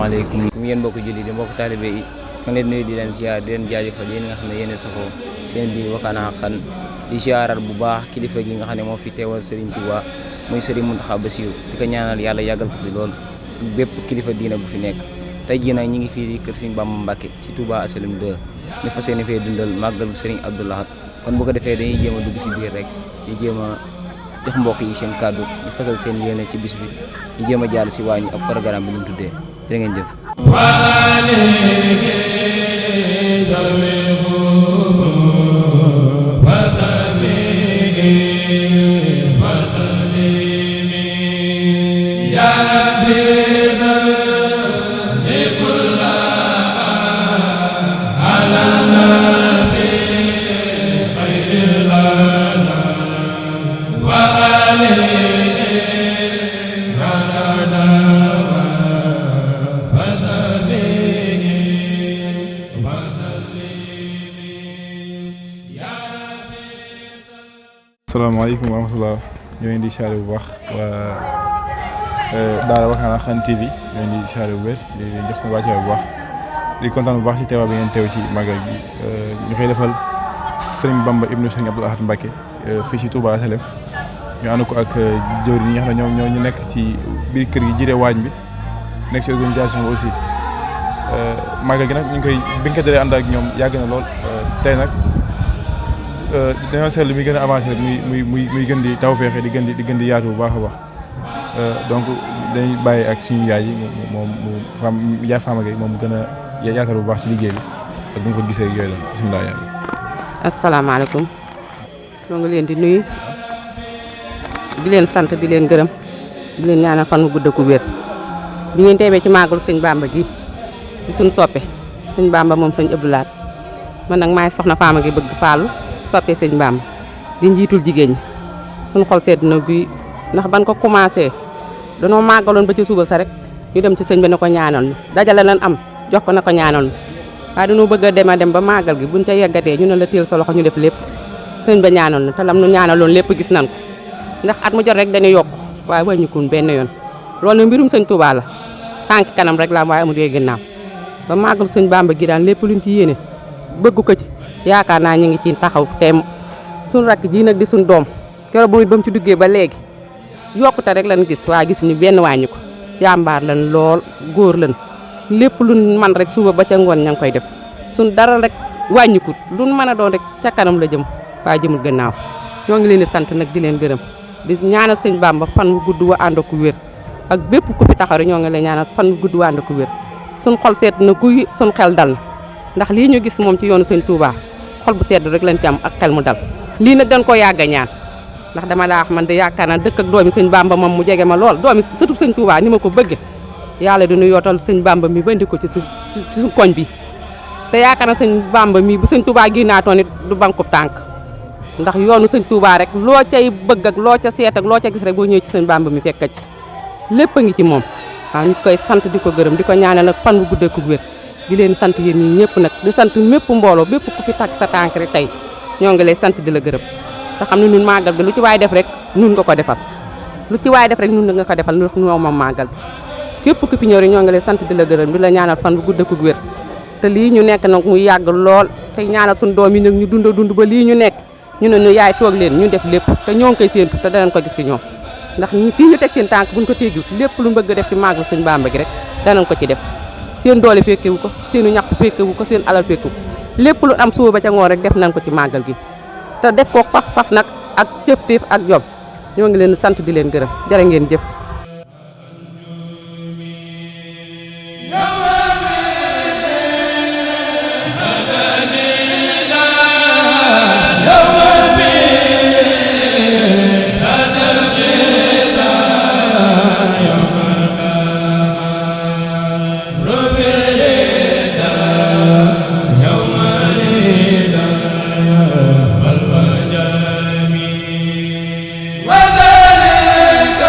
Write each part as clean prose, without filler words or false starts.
asalaamaaleykum yéen mbokk julli di mbokk taalibe yi nga leen nuyu di leen ziar di leen jaajëfal yéen nga xam ne yéen a safoo seen biir Wakana Haqqan di ziaral bu baax kilifa gi nga xam ne moo fi teewal Serigne Touba muy Serigne Mountakha Bassirou di ko ñaanal yàlla yàggal ko fi lool bépp kilifa diina bu fi nekk tey jii nag ñi ngi fii di kër Serigne Bamba Mbacké ci Touba Asalem 2 ñu fas yéene fee dundal màggal Serigne Abdou Lahad kon bu ko defee dañuy jéem a dugg si biir rek di jéem a jox mbokk yi seen kàddu di fasal seen yéene ci bis bi di jéem a jàll si waañu ak programme bi ñu tuddee jërë ngeen jëf. asalaamaaleykum wa rahmatulah ñoo ngi di siyaare bu baax waa daara Wakana Haqqan TV ñoo ngi di siyaare bu wér di jox seen wàccuwaay bu baax di kontaan bu baax ci teewaay bi ngeen teew ci màggal gi ñu koy defal Serigne Bamba ibnu Serigne Abdou Lahad Mbacké fii ci Touba Asalem ñu ànd ko ak jëwriñ ñi nga xam ne ñoom ñoo ñu nekk ci biir kër gi jiite waañ bi nekk ci organisation bi aussi màggal gi nag ñu ngi koy bi nga ko dalee ànd ak ñoom yàgg na lool tey nag. dañoo seetlu mi gën a avancé muy gën di tawfeexe di gën di yaatu bu baax a baax donc dañuy bàyyi ak suñu yaay yi moom yaay Fama Gueye moom mu gën a yaatal bu baax ci liggéey bi ak bu nga ko gisee ak yooyu la bisimilah yaay. asalaamaaleykum ñoo ngi leen di nuyu di leen sant di leen gërëm di leen ñaanal fan mu gudd ku wér bi ngeen teewee ci màggalu sëñ Bamba gi di suñ soppe sëñ Bamba moom sëñ Abdou Lahad man nag maay soxna Fama Gueye bëgg Fallou soppee sëñ Bamba di njiitul jigéen ñi suñu xol sedd na guy ndax ban ko commencé danoo màggaloon ba ci suba sa rek ñu dem ci sëñ bi ne ko ñaanal ñu dajale lan am jox ko na ko ñaanal ñu waaye dañoo bëgg a dem ba màggal gi buñ ca yeggatee ñu ne la téel sa loxo ñu def lépp sëñ ba ñaanal ñu te lam nu ñaanaloon lépp gis nañ ko ndax at mu jot rek dañuy yokk waaye wàññikuñ benn yoon loolu ne mbirum sëñ Touba la tànk kanam rek la waaye amul yee ginnaaw ba màggal sëñ Bamba gi daan lépp luñ ci yéene bëgg ko ci yaakaar naa ñu ngi ci taxaw teem suñu rakk ji nag di suñu doom keroog ba mu ci duggee ba léegi yokkute rek lañ gis waa gis ñu benn wàññi ko jàmbaar lan lool góor lan lépp luñ man rek suba ba ca ngoon ña ngi koy def suñ dara rek wàññikut luñ mën a doon rek ca kanam la jëm waa jëmul gannaaw ñoo ngi leen di sant nag di leen gërëm di ñaanal sëñ Bamba fan wu gudd wa ànd ak wér ak bépp ku fi taxaw rek ñoo ngi lay ñaanal fan wu gudd wa ànd ak wér suñ xol seet na guy suñ xel dal na ndax lii ñu gis moom ci yoonu sëñ Touba xol bu sedd rek lañ ci am ak xel mu dal lii nag dañ ko yàgg a ñaan ndax dama daa wax man de yaakaar naa dëkk ak doomi sëñ Bamba moom mu jege ma lool doomi sëtub sëñ Touba ni ma ko bëgge yàlla dinu yootal sëñ Bamba mi ba indi ko ci su koñ bi te yaakaar na sëñ Bamba mi bu sëñ Touba génnaatoon it du bankub tànk ndax yoonu sëñ Touba rek loo cay bëgg ak loo ca seet ak loo ca gis rek boo ñëwee ci sëñ Bamba mi fekk ci lépp a ngi ci moom waaw ñu koy sant di ko gërëm di ko ñaanal nag fan bu guddee ku wér di leen sant yéen ñi ñëpp nag di sant mépp mbooloo bépp ku fi tàkk sa tànk rek tey ñoo ngi lay sant di la gërëm te xam ne ñun màggal bi lu ci waay def rek ñun nga ko defal lu ci waay def rek ñun nga ko defal ñu ñoo moom màggal bi képp ku fi ñëw rek ñoo ngi lay sant di la gërëm di la ñaanal fan bu gudd ak wér te lii ñu nekk nag mu yàgg lool te ñaanal suñu doom yi nag ñu dund ba lii ñu nekk ñu ne ñu yaay toog leen ñu def lépp te ñoo ngi koy séentu te danañ ko gis ci ñoom ndax fii ñu teg seen tànk buñ ko teggiwut lépp lu bëgg def ci màggal sëñ Bamba gi rek danañ ko ci def seen doole fekkewu ko seenu ñàkk fekkewu ko seen alal fekkewu lépp lu am suba ba ca ngoon rek def nañ ko ci màggal gi te def ko fas nag ak cëfteef ak jom ñoo ngi leen sant di leen gërëm jërë ngeen jëf وذلك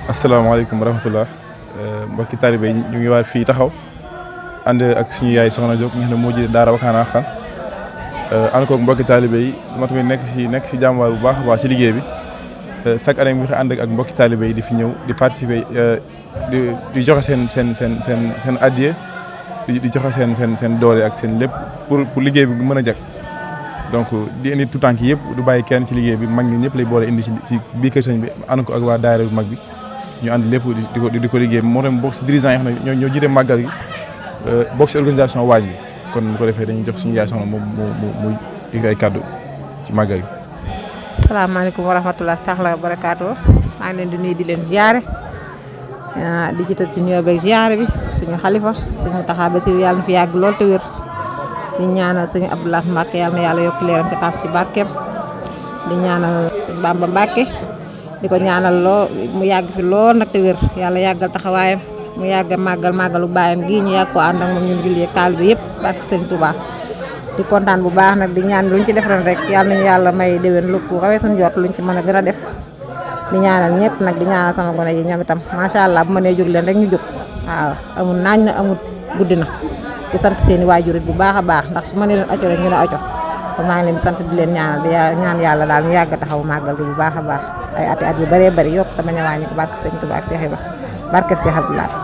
asalaamaaleykum wa rahmatulah mbokki taalibe yi ñu ngi waat fii taxaw ànd ak suñu yaay Soxna Diop nga xam ne moo jiite daara Wakana Haqqan ànd koog mbokki taalibe yi moo tamit nekk si jàmbaar bu baax a baax ci liggéey bi chaque année mu ngi ànd ak mbokki taalibe yi di fi ñëw di participer di joxe seen addiya di joxe seen doole ak seen lépp pour liggéey bi mën a jag donc di indi tout tànk yëpp du bàyyi kenn ci liggéey bi mag ñi ñëpp lay boole indi ci biir kër sëñ bi ànd ko ak waa daayira bu mag bi ñu ànd lépp di ko liggéey moo tax bokk si dirigeant yi xam ne ñoo jiite màggal gi bokk si organisation waañ bi kon bu ko defee dañuy jox suñu yaay Soxna mu indi ay kàddu ci màggal gi. salaamaaleykum wa rahmatulah taala wa barakaatu maa ngi leen di nuyu di leen ziare di jiital ci nuyoo beeg ziare bi suñu xalifa suñu Mountakha Bassirou yàlla na fi yàgg lool te wér di ñaanal suñu Abdoulaye Mbacke yàlla na yàlla yokk leeram te taas ci barkeem di ñaanal Bamba Mbacke di ko ñaanal loo mu yàgg fi lool nag te wér yàlla yàggal taxawaayam mu yàgg màggalu baayam gii ñu yàgg ko ànd ak moom ñun julli taal bi yëpp barke sëñ Touba di kontaan bu baax nag di ñaan luñ ci def ren rek yàlla nañu yàlla may déwén lu ko rawee suñu jot luñ ci mën a gën a def di ñaanal ñëpp nag di ñaanal sama gone yi ñoom itam macha allah bu ma nee jóg leen rek ñu jóg waaw amul naañ na amul guddi na di sant seeni waajur bu baax a baax ndax su ma nee leen aco rek ñu ne aco kon maa ngi leen di sant di leen ñaanal di ñaan yàlla daal ñu yàgg taxaw màggal gi bu baax a baax ay ati at yu bëree bëri yokk tamit ñëwaat ñu ko barke sëñ Touba ak Cheikh Ibra barke Cheikh Abdoulaye.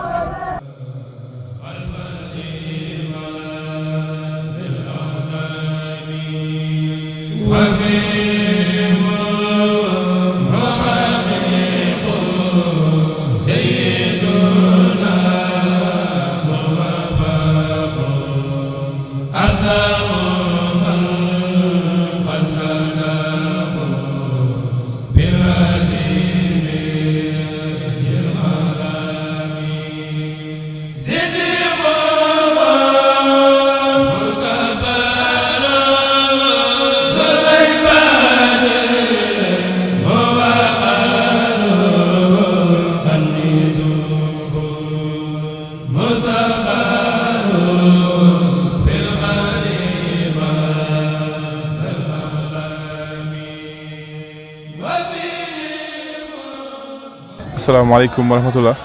asalaamaaleykum wa rahmatulah.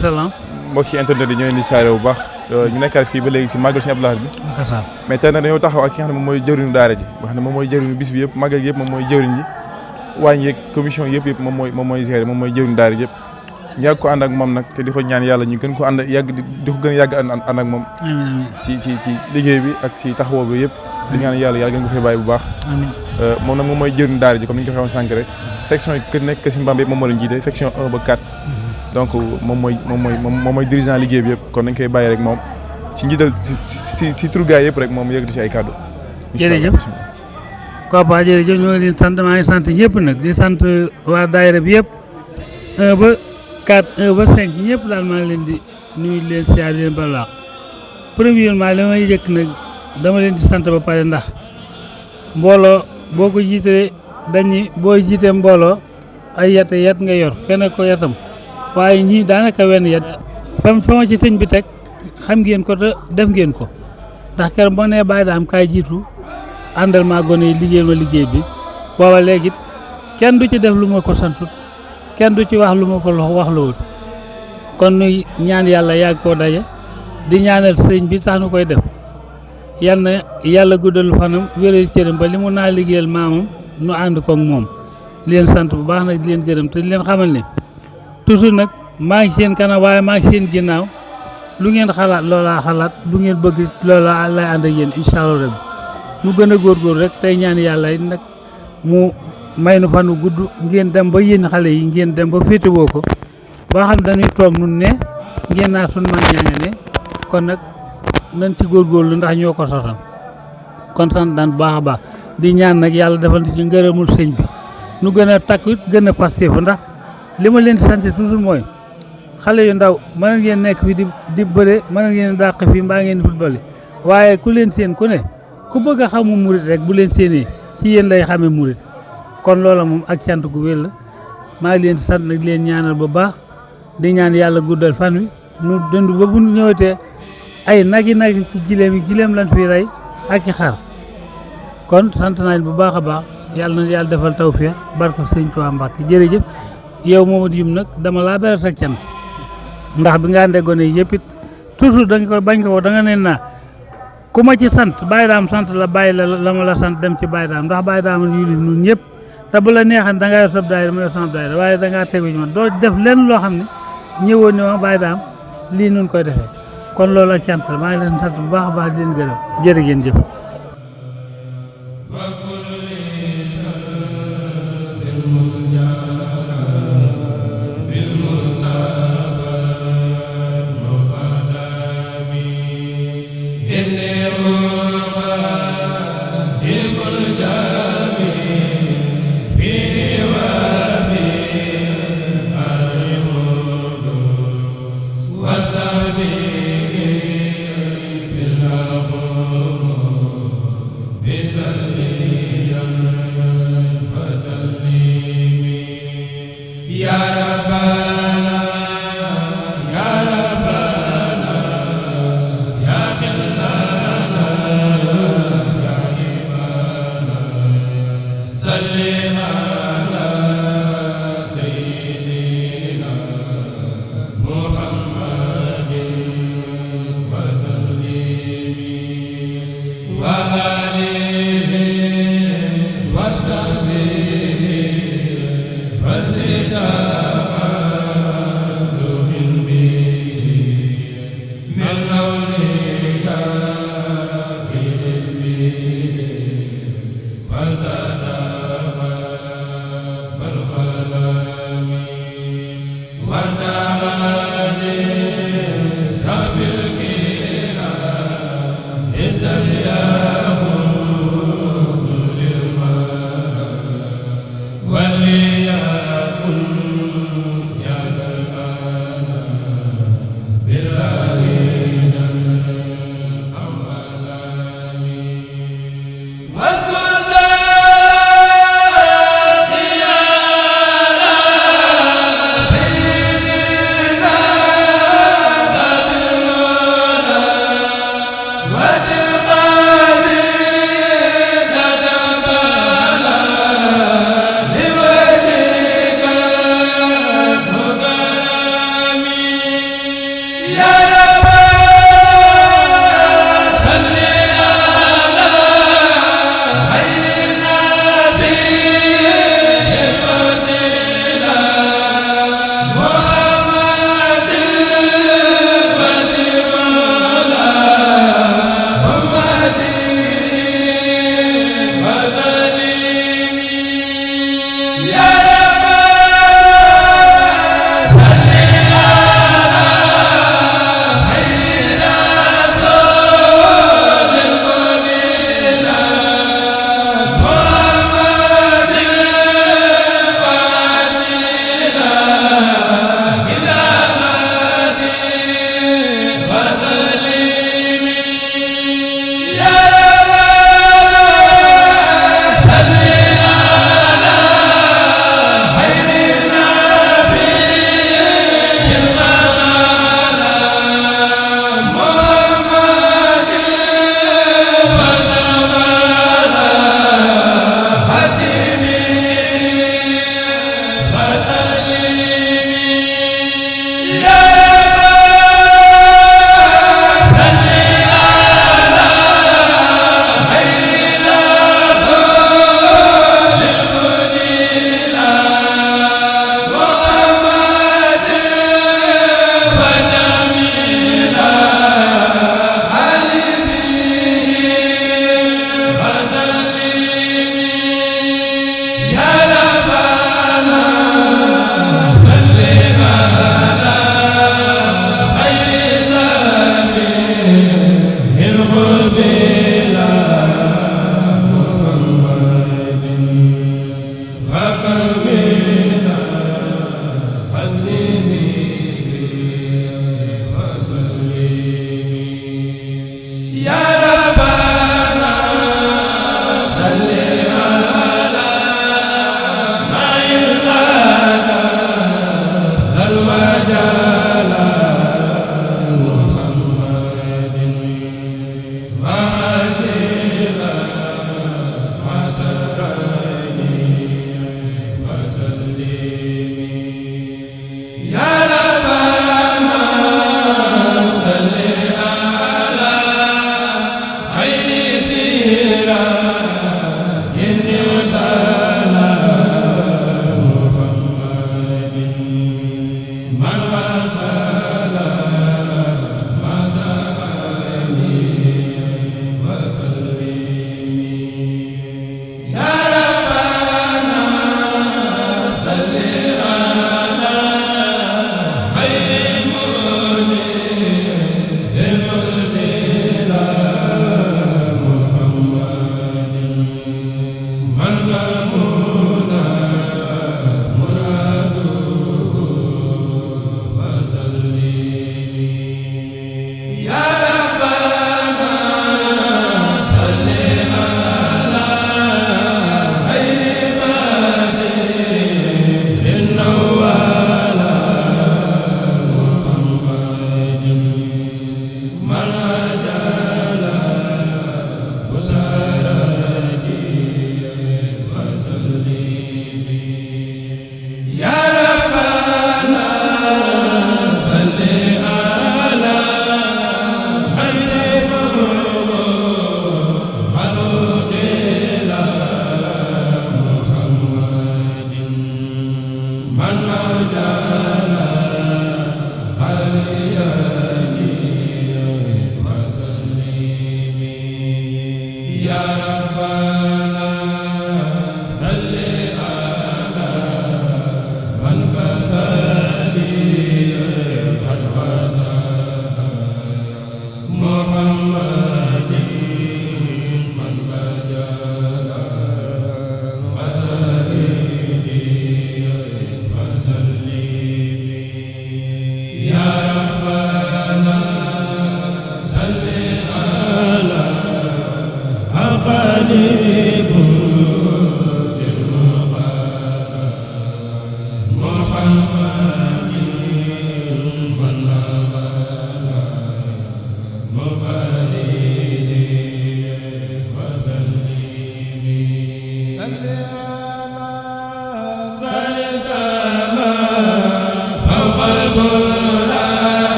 salaam. mbokki internet yi ñoo leen di saare bu baax ñu nekkaat fii ba léegi si màggal Sëñ Abdou Lahad bi mais tey nag dañoo taxaw ak ki nga xam ne moom mooy jëwriñu daara ji nga xam ne moom mooy jëwriñu bis bi yëpp màggal gi yëpp moom mooy jëwriñ ji waañ yeeg commission yëpp moom mooy gérer moom mooy jëwriñu daara ji yëpp ñu yàgg ko ànd ak moom nag te di ko ñaan yàlla ñu gën ko ànd yàgg di ko gën a yàgg ànd ak moom ci liggéey bi ak ci taxawoo bi yëpp di ñaan yàlla gën ko fay bàyyi bu baax moom nag moom mooy jëwriñu daara ji comme ni ñu ko waxee woon sànq rek section yi kër nekk si Mbambe yëpp moom moo leen jiite section 1 ba 4 donc moom mooy dirigeant liggéey bi yëpp kon dañ koy bàyyi rek moom ci njiital si turu gaay yëpp rek moom yëkkati si ay kàddu. jërëjëf Kopa jërëjëf ñoo ngi leen sant maa ngi sant ñëpp nag di sant waa daayira bi yëpp 1 ba 4 1 ba 5 ñëpp daal maa ngi leen di nuyu leen siyaar leen ba laax premièrement li may jëkk nag dama leen di sant ba pare ndax mbooloo boo ko jiitee dañuy booy jiitee mbooloo ay yat nga yor kenn ko yatam waaye ñii daanaka wenn yat fa ma ci sëñ bi teg xam ngeen ko te def ngeen ko ndax keroog boo nee bàyyi daam kaay jiitu àndal maa gone yi liggéey ma liggéey bi booba léegi kenn du ci def lu ma ko santut kenn du ci wax lu ma ko wax lawut kon nuy ñaan yàlla yàgg koo daje di ñaanal sëñ bi tax nu koy def yal na yàlla guddal fanam wéral cëram ba li mu naa liggéeyal maamam nu ànd koog moom leen sant bu baax nag di leen gërëm te di leen xamal ne toujours nag maa ngi seen kanam waaye maa ngi seen ginnaaw lu ngeen xalaat loolaa xalaat lu ngeen bëgg loolaa lay ànd ak yéen incha allah rabbi nu gën a góorgóorlu rek tey ñaan yàlla it nag mu may nu fanu gudd ngeen dem ba yéen xale yi ngeen dem ba féetewoo ko ba xam dañuy toog nun ne ngeen naa sun man ñaa nga ne kon nag nañ ci góorgóorlu ndax ñoo ko sotal kon sant daan bu baax a baax di ñaan nag yàlla defal ci ngërëmul sëñ bi nu gën a takku it gën a passé fa ndax li ma leen di sant toujours mooy xale yu ndaw mën ngeen nekk fi di bëre mën ngeen dàq fii mbaa ngeen football waaye ku leen seen ku ne ku bëgg a xamu murit rek bu leen séenee ci yéen lay xamee murit kon loola moom ak cant gu wér la maa ngi leen di sant nag leen ñaanal bu baax di ñaan yàlla guddal fan wi nu dund ba bu ñëwatee ay nagi ci gileem lañ fi rey ak ci xar kon sant nañ bu baax a baax yàlla na yàlla defal tawfiix barko sëñ Tuubaa Mbàkke jërëjëf yow Mamadou Dioum nag dama laa beral ak cant ndax bi nga àndee gone yëpp it toujours da nga ko bañ ko da nga ne naa ku ma ci sant bàyyi daam sant la bàyyi la ma la sant dem ci bàyyi daam ndax bàyyi daam ñu ñun ñëpp te bu la neexan da ngaa yor sab daayira ma yor sama daayira waaye da ngaa tegu ñu man doo def lenn loo xam ne ñëwoon ni ma bàyyi daam lii nun koy defee kon loolu ak cant la maa ngi leen sant bu baax a baax di leen gërëm jërë ngeen jëf wa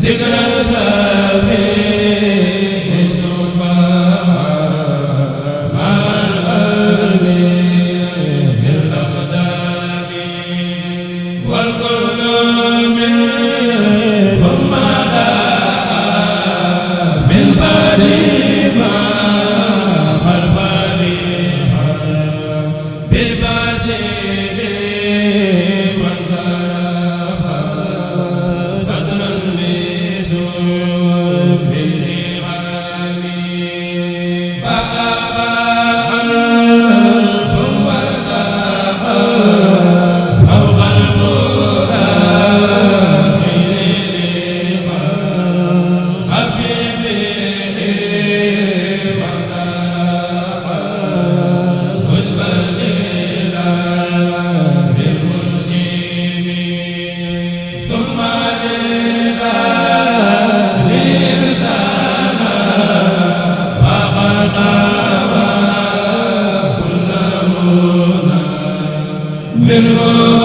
ذكر ينهى